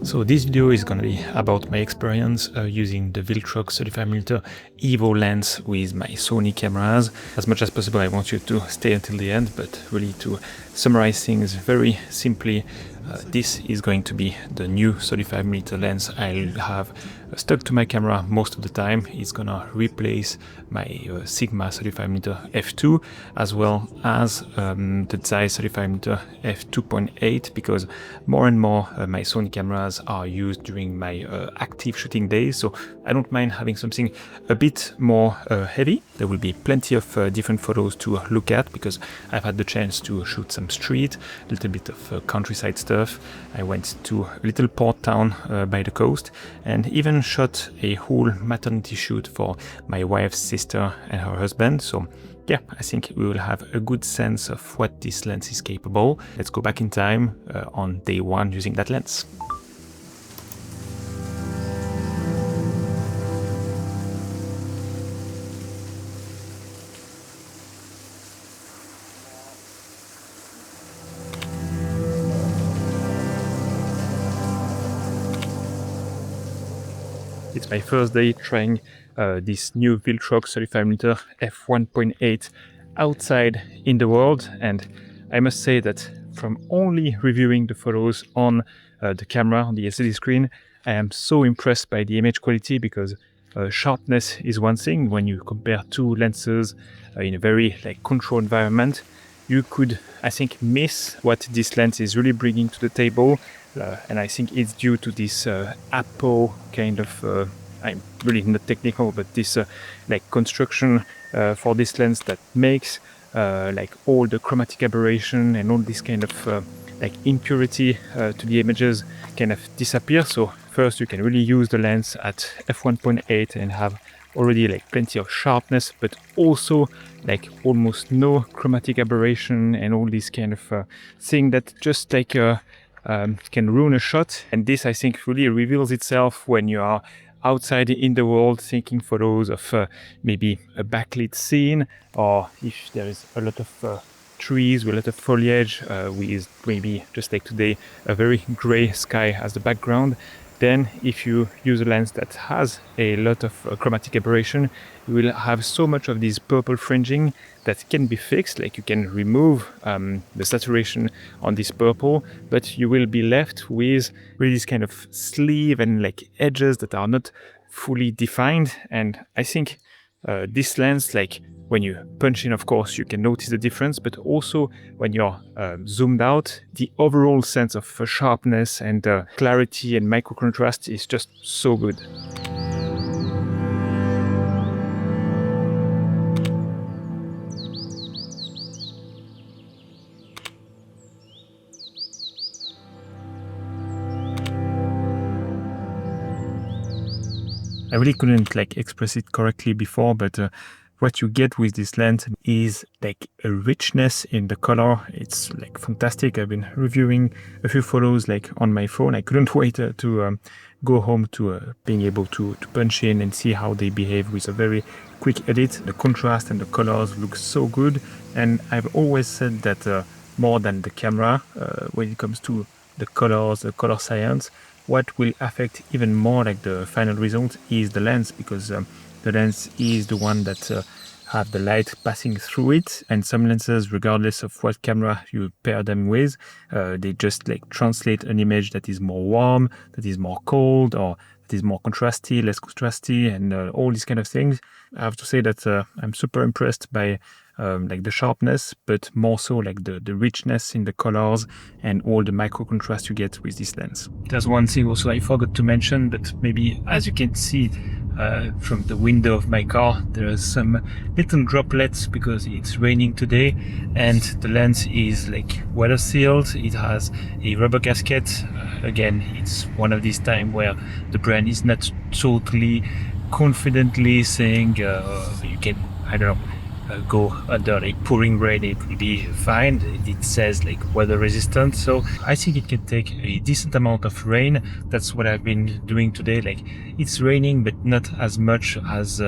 So this video is going to be about my experience using the Viltrox 35mm EVO lens with my Sony cameras. As much as possible I want you to stay until the end, but really to summarize things very simply, this is going to be the new 35mm lens I'll have stuck to my camera most of the time. It's gonna replace my Sigma 35mm f2 as well as the Zeiss 35mm f2.8, because more and more my Sony cameras are used during my active shooting days, so I don't mind having something a bit more heavy. There will be plenty of different photos to look at because I've had the chance to shoot some street, a little bit of countryside stuff. I went to a little port town by the coast and even shot a whole maternity shoot for my wife's sister and her husband. So yeah, I think we will have a good sense of what this lens is capable. Let's go back in time on day one using that lens. It's my first day trying this new Viltrox 35mm f1.8 outside in the world, and I must say that from only reviewing the photos on the camera, on the LCD screen, I am so impressed by the image quality, because sharpness is one thing. When you compare two lenses in a very controlled environment, you could, I think, miss what this lens is really bringing to the table. And I think it's due to this Apo kind of, I'm really not technical, but this construction for this lens that makes all the chromatic aberration and all this kind of impurity to the images kind of disappear. So first you can really use the lens at f1.8 and have already plenty of sharpness, but also almost no chromatic aberration and all this kind of thing that just can ruin a shot. And this, I think, really reveals itself when you are outside in the world taking photos of maybe a backlit scene, or if there is a lot of trees with a lot of foliage with maybe, just like today, a very gray sky as the background. Then if you use a lens that has a lot of chromatic aberration, you will have so much of this purple fringing that can be fixed. You can remove the saturation on this purple, but you will be left with really this kind of sleeve and edges that are not fully defined. And I think this lens, when you punch in, of course, you can notice the difference, but also when you're zoomed out, the overall sense of sharpness and clarity and micro contrast is just so good. I really couldn't express it correctly before, but what you get with this lens is a richness in the color. It's fantastic. I've been reviewing a few photos on my phone. I couldn't wait to go home to being able to punch in and see how they behave with a very quick edit. The contrast and the colors look so good, and I've always said that more than the camera, when it comes to the colors, the color science, what will affect even more the final result is the lens, because the lens is the one that have the light passing through it, and some lenses, regardless of what camera you pair them with, they just translate an image that is more warm, that is more cold, or that is more contrasty, less contrasty, and all these kind of things. I have to say that I'm super impressed by the sharpness, but more so the richness in the colors and all the micro contrast you get with this lens. There's one thing also I forgot to mention, but maybe as you can see from the window of my car, there are some little droplets because it's raining today, and the lens is weather sealed. It has a rubber gasket. Again, it's one of these times where the brand is not totally confidently saying you can, I don't know, go under pouring rain, it will be fine. It says weather resistant, so I think it can take a decent amount of rain. That's what I've been doing today. It's raining, but not as much as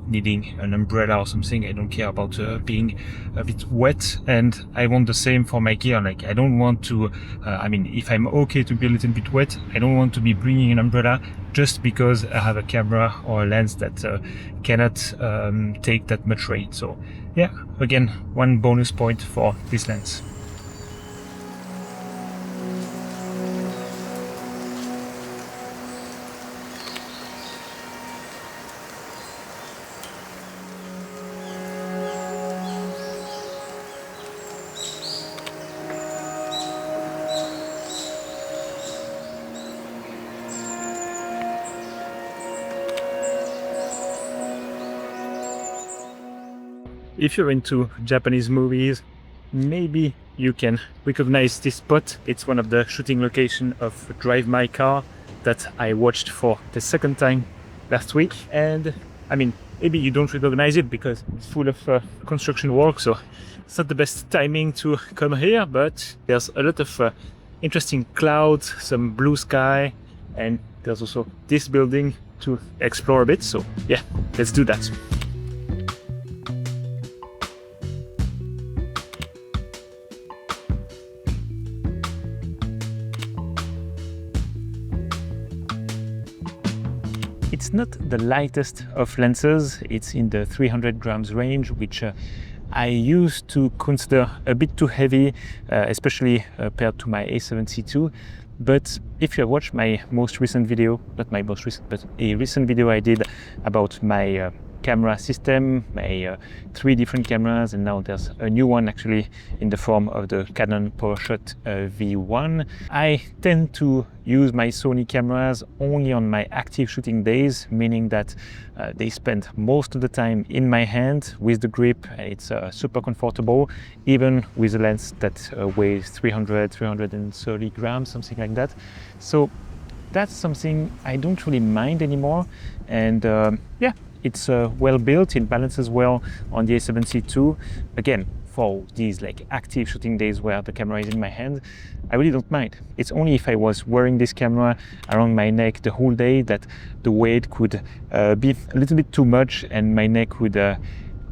needing an umbrella or something. I don't care about being a bit wet, and I want the same for my gear. Like, I don't want to, I mean, if I'm okay to be a little bit wet, I don't want to be bringing an umbrella just because I have a camera or a lens that cannot take that much rain. So yeah, again, one bonus point for this lens. If you're into Japanese movies, maybe you can recognize this spot. It's one of the shooting locations of Drive My Car that I watched for the second time last week. And I mean, maybe you don't recognize it because it's full of construction work, so it's not the best timing to come here, but there's a lot of interesting clouds, some blue sky, and there's also this building to explore a bit. So yeah, let's do that. It's not the lightest of lenses. It's in the 300 grams range, which I used to consider a bit too heavy, especially paired to my A7C II. But if you have watched my most recent video, not my most recent, but a recent video I did about my camera system, my 3 different cameras, and now there's a new one actually in the form of the Canon PowerShot V1. I tend to use my Sony cameras only on my active shooting days, meaning that they spend most of the time in my hand with the grip, and it's super comfortable, even with a lens that weighs 330 grams, something like that. So that's something I don't really mind anymore, and yeah, it's well built, it balances well on the A7C II. Again, for these like active shooting days where the camera is in my hand, I really don't mind. It's only if I was wearing this camera around my neck the whole day that the weight could be a little bit too much and my neck would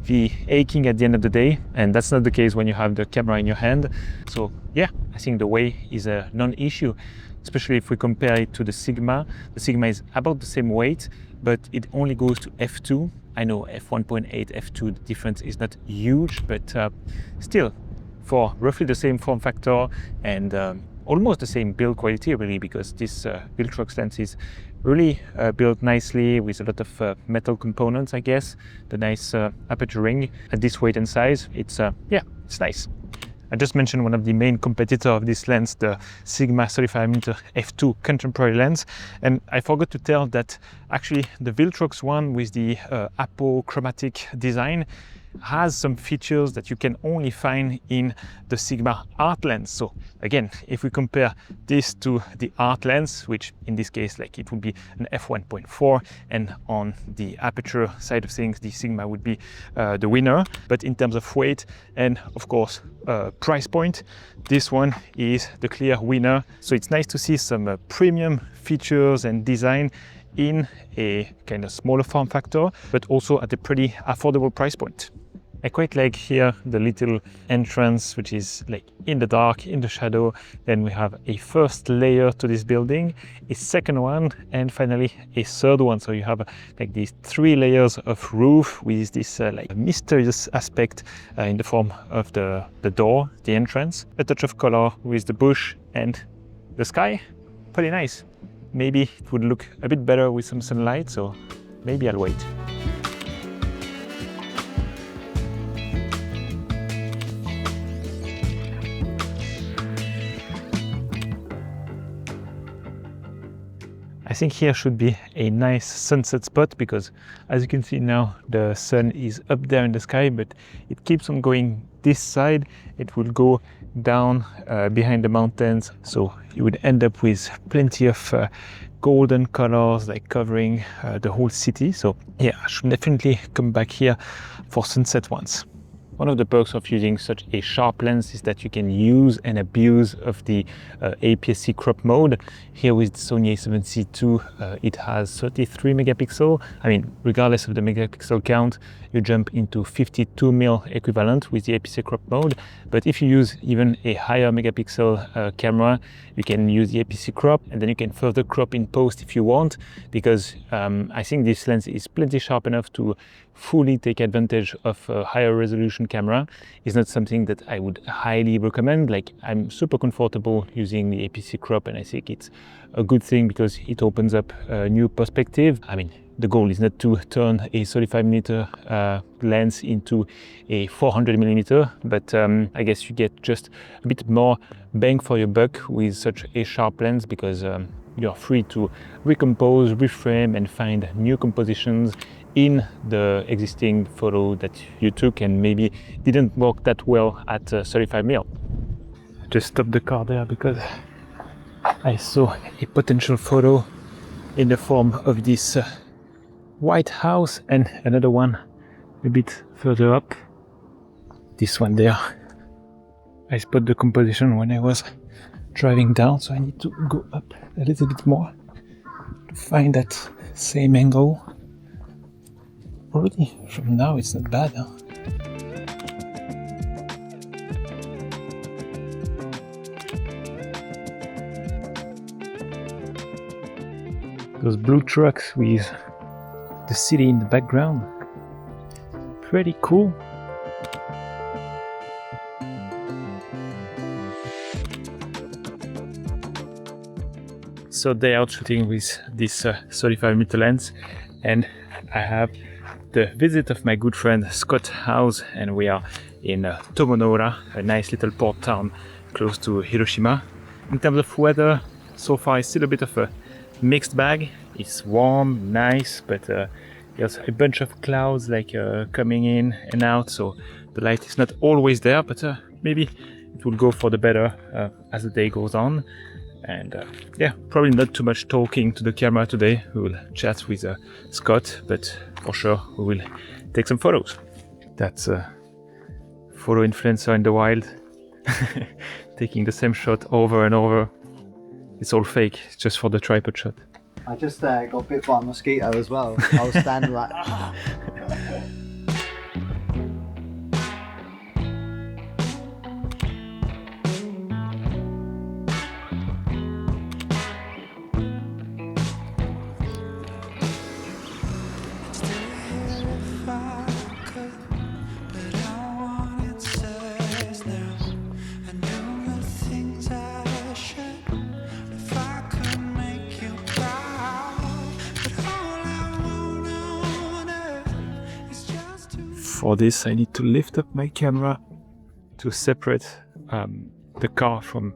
be aching at the end of the day, and that's not the case when you have the camera in your hand. So yeah, I think the weight is a non-issue, especially if we compare it to the Sigma. The Sigma is about the same weight, but it only goes to f2. I know f1.8, f2, the difference is not huge, but still, for roughly the same form factor and almost the same build quality, really, because this Viltrox lens is really built nicely with a lot of metal components, I guess. The nice aperture ring at this weight and size, it's yeah, it's nice. I just mentioned one of the main competitors of this lens, the Sigma 35mm f2 contemporary lens, and I forgot to tell that actually the Viltrox one with the apochromatic design has some features that you can only find in the Sigma Art lens. So again, if we compare this to the Art lens, which in this case, like, it would be an f1.4, and on the aperture side of things, the Sigma would be the winner. But in terms of weight and of course price point, this one is the clear winner. So it's nice to see some premium features and design in a kind of smaller form factor, but also at a pretty affordable price point. I quite like here the little entrance, which is like in the dark, in the shadow. Then we have a first layer to this building, a second one, and finally a third one. So you have like these 3 layers of roof with this like mysterious aspect in the form of the door, the entrance. A touch of color with the bush and the sky. Pretty nice. Maybe it would look a bit better with some sunlight, so maybe I'll wait. I think here should be a nice sunset spot because, as you can see now, the sun is up there in the sky, but it keeps on going this side. It will go down behind the mountains, so you would end up with plenty of golden colors like covering the whole city. So yeah, I should definitely come back here for sunset once. One of the perks of using such a sharp lens is that you can use and abuse of the APS-C crop mode. Here with Sony a7C II, it has 33 megapixel. I mean, regardless of the megapixel count, you jump into 52mm equivalent with the APS-C crop mode. But if you use even a higher megapixel camera, you can use the APS-C crop, and then you can further crop in post if you want, because I think this lens is plenty sharp enough to fully take advantage of a higher resolution camera. It's not something that I would highly recommend. Like, I'm super comfortable using the APS-C crop, and I think it's a good thing because it opens up a new perspective. I mean, the goal is not to turn a 35mm lens into a 400mm, but I guess you get just a bit more bang for your buck with such a sharp lens, because you're free to recompose, reframe, and find new compositions in the existing photo that you took and maybe didn't work that well at 35mm. Just stopped the car there because I saw a potential photo in the form of this White House, and another one a bit further up. This one there. I spot the composition when I was driving down, so I need to go up a little bit more to find that same angle. Already from now it's not bad, huh? Those blue trucks with the city in the background, pretty cool. So day out shooting with this 35mm lens, and I have the visit of my good friend Scott House, and we are in Tomonora, a nice little port town close to Hiroshima. In terms of weather, so far it's still a bit of a mixed bag. It's warm, nice, but there's a bunch of clouds like coming in and out, so the light is not always there, but maybe it will go for the better as the day goes on. And yeah, probably not too much talking to the camera today. We will chat with Scott, but for sure we will take some photos. That's a photo influencer in the wild, taking the same shot over and over. It's all fake, it's just for the tripod shot. I just got bit by a mosquito as well. I was standing like... For this, I need to lift up my camera to separate the car from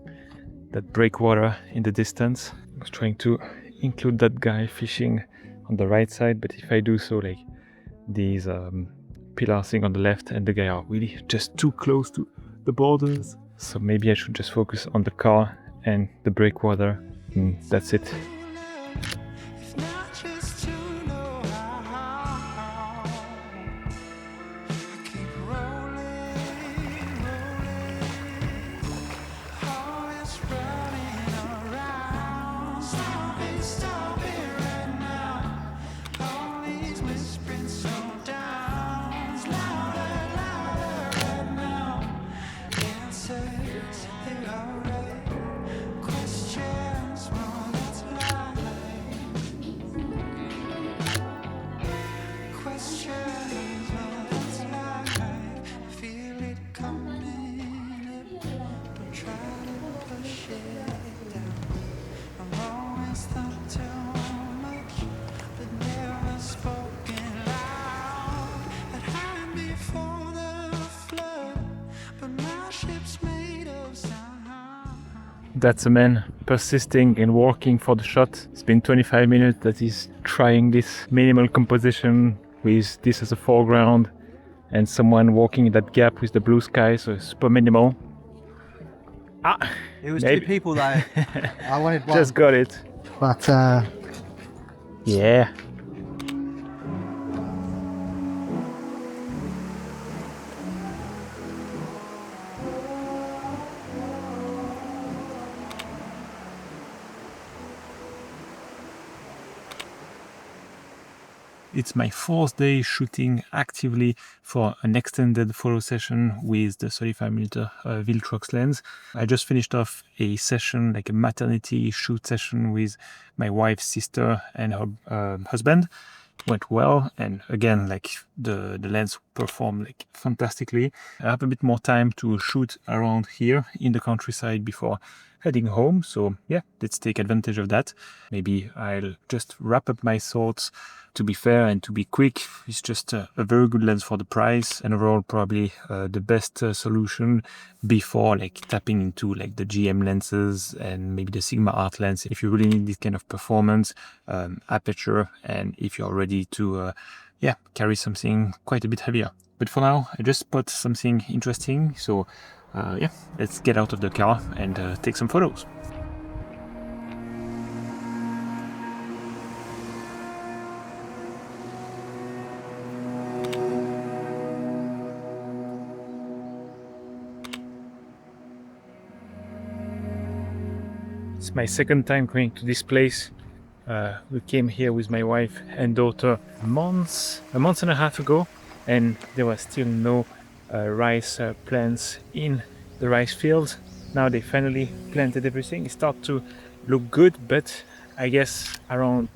that breakwater in the distance. I was trying to include that guy fishing on the right side, but if I do so, like these pillars thing on the left and the guy are really just too close to the borders. So maybe I should just focus on the car and the breakwater, and that's it. That's a man persisting and working for the shot. It's been 25 minutes that he's trying this minimal composition with this as a foreground and someone walking in that gap with the blue sky, so it's super minimal. It was maybe. two people though. I wanted one. Just got it. But yeah. It's my 4th day shooting actively for an extended photo session with the 35mm Viltrox lens. I just finished off a session, like a maternity shoot session with my wife's sister and her husband. Went well, and again, like the lens performed like fantastically. I have a bit more time to shoot around here in the countryside before heading home, so yeah, let's take advantage of that. Maybe I'll just wrap up my thoughts. To be fair and to be quick, it's just a very good lens for the price, and overall probably the best solution before like tapping into like the GM lenses and maybe the Sigma Art lens if you really need this kind of performance, aperture, and if you're ready to carry something quite a bit heavier. But for now, I just spot something interesting, so let's get out of the car and take some photos. It's my second time going to this place. We came here with my wife and daughter a month and a half ago, and there was still no rice plants in the rice fields. Now they finally planted everything. It starts to look good, but I guess around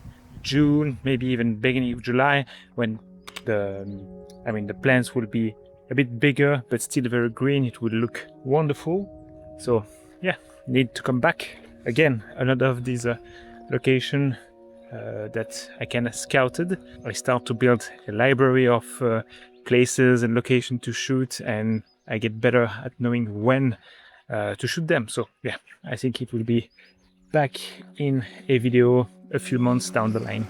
June, maybe even beginning of July, when the plants will be a bit bigger but still very green, it will look wonderful. So yeah, need to come back again. Another of these location that I kind of scouted. I start to build a library of places and location to shoot, and I get better at knowing when to shoot them. So yeah, I think it will be back in a video a few months down the line.